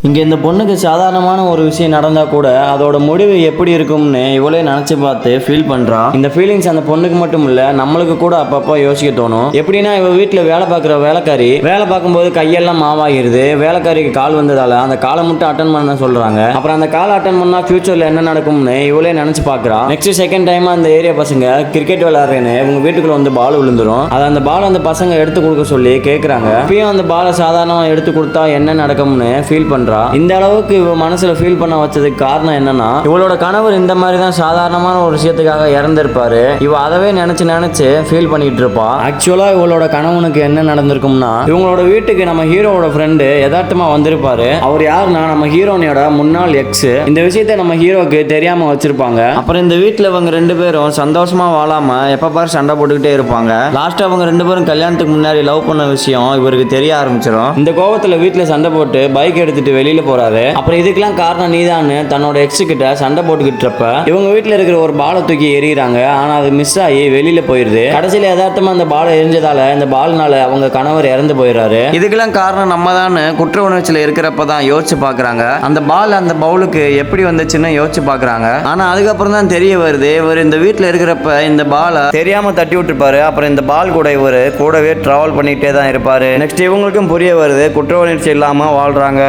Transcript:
இங்க இந்த பொண்ணுக்கு சாதாரணமான ஒரு விஷயம் நடந்தா கூட அதோட முடிவு எப்படி இருக்கும்னு இவளே நினைச்சு பார்த்து ஃபீல் பண்றா. இந்த ஃபீலிங்ஸ் அந்த பொண்ணுக்கு மட்டும் இல்ல, நம்மளுக்கு கூட அப்பப்போ யோசிக்க தோணும். எப்படின்னா, இவ வீட்டுல வேலை பார்க்குற வேலைக்காரி வேலை பார்க்கும்போது கையெல்லாம் மாவாகிருது. வேலைக்காரிக்கு கால் வந்ததால அந்த காலை மட்டும் அட்டன் பண்ண சொல்றாங்க. அப்புறம் அந்த காலை அட்டன் பண்ணா ஃபியூச்சர்ல என்ன நடக்கும்னு இவளே நினைச்சு பாக்குறா. நெக்ஸ்ட் செகண்ட் டைம் அந்த ஏரியா பசங்க கிரிக்கெட் விளையாடுறேன்னு இவங்க வீட்டுக்குள்ள வந்து பால் விழுந்துரும். அந்த பால் அந்த பசங்க எடுத்து கொடுக்க சொல்லி கேட்கறாங்க. இப்பயும் அந்த பாலை சாதாரணமா எடுத்து கொடுத்தா என்ன நடக்கும்னு ஃபீல் பண்றா. இந்த அளவுக்கு இவ மனசுல ஃபீல் பண்ண வச்சதுக்கு காரணம் என்னன்னா, இவளோட கணவர் இந்த மாதிரி தான் சாதாரணமான ஒரு விஷயத்துக்காக இறந்திருப்பாரு. இவ அதவே நினைச்சு நினைச்சு ஃபீல் பண்ணிட்டு இருப்பா. ஆக்சுவலா இவளோட கணவனுக்கு என்ன நடந்திருக்கும்னா, இவங்களோட வீட்டுக்கு நம்ம ஹீரோவோட ஃப்ரெண்டு யதார்த்தமா வந்திருப்பாரு. அவர் யாருன்னா நம்ம ஹீரோனியோட முன்னாள் எக்ஸ். இந்த விஷயத்த நம்ம ஹீரோக்கு தெரியாம வச்சிருப்பாங்க. அப்புறம் இந்த வீட்டுல இவங்க ரெண்டு பேரும் சந்தோஷமா வாழாம எப்ப பாரு சண்டை போட்டுக்கிட்டே இருப்பாங்க. லாஸ்ட் அவங்க ரெண்டு பேரும் கல்யாணத்துக்கு முன்னாடி லவ் பண்ண விஷயம் இவருக்கு தெரிய ஆரம்பிச்சிடும். இந்த கோவத்துல வீட்டுல சண்டை போட்டு பைக் எடுத்துட்டு வெளியில போறாரு. அப்புறம் இதுக்கெல்லாம் காரணம் நீதான்னு தன்னோட எக்ஸ் கிட்ட சண்டை போட்டுக்கிட்டு இருப்ப இவங்க வீட்டுல இருக்கிற ஒரு பாலை தூக்கி எறிகிறாங்க. ஆனா அது மிஸ் ஆகி வெளியில போயிருது. கடைசியில யதார்த்தமா அந்த பாலை எரிஞ்சதால இந்த பால்னால அவங்க கணவர் இறந்து போயிடுறாரு. இதுக்கெல்லாம் காரணம் நம்ம தான் குற்ற உணர்ச்சியில இருக்கிறப்பதான் யோசிச்சு பாக்குறாங்க. அந்த பால் அந்த பவுலுக்கு எப்படி வந்துச்சுன்னு யோசிச்சு பாக்குறாங்க. ஆனா அதுக்கப்புறம் தான் தெரிய வருது, இவர் இந்த வீட்டுல இருக்கிறப்ப இந்த பாலை தெரியாம தட்டி விட்டுருப்பாரு. அப்புறம் இந்த பால் கூட இவர் கூடவே டிராவல் பண்ணிட்டே தான் இருப்பாரு. நெக்ஸ்ட் இவங்களுக்கும் புரிய வருது, குற்ற உணர்ச்சி இல்லாம வாழ்றாங்க.